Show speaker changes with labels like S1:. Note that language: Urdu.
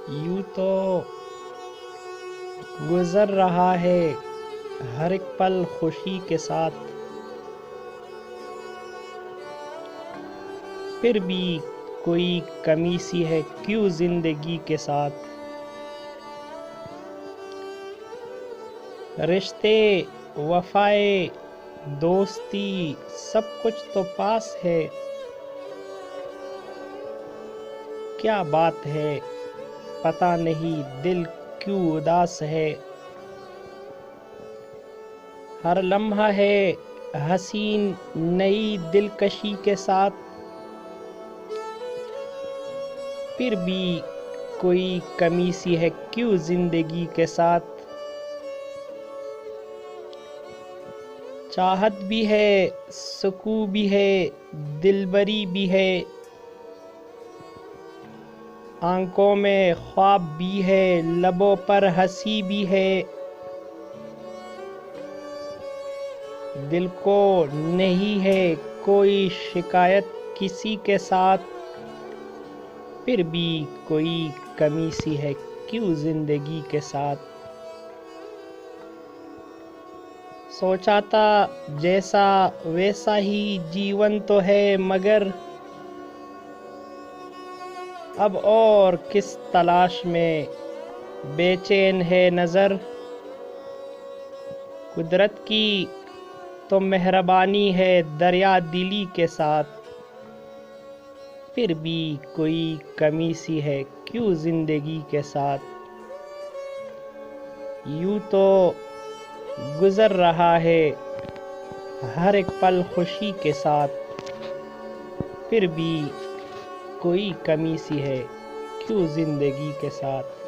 S1: یوں تو گزر رہا ہے ہر ایک پل خوشی کے ساتھ، پھر بھی کوئی کمی سی ہے کیوں زندگی کے ساتھ۔ رشتے، وفائے، دوستی، سب کچھ تو پاس ہے، کیا بات ہے پتہ نہیں دل کیوں اداس ہے۔ ہر لمحہ ہے حسین نئی دلکشی کے ساتھ، پھر بھی کوئی کمی سی ہے کیوں زندگی کے ساتھ۔ چاہت بھی ہے، سکون بھی ہے، دلبری بھی ہے، آنکھوں میں خواب بھی ہے، لبوں پر ہنسی بھی ہے، دل کو نہیں ہے کوئی شکایت کسی کے ساتھ، پھر بھی کوئی کمی سی ہے کیوں زندگی کے ساتھ۔ سوچا تھا جیسا ویسا ہی جیون تو ہے، مگر اب اور کس تلاش میں بے چین ہے نظر۔ قدرت کی تو مہربانی ہے دریا دلی کے ساتھ، پھر بھی کوئی کمی سی ہے کیوں زندگی کے ساتھ۔ یوں تو گزر رہا ہے ہر ایک پل خوشی کے ساتھ، پھر بھی کوئی کمی سی ہے کیوں زندگی کے ساتھ۔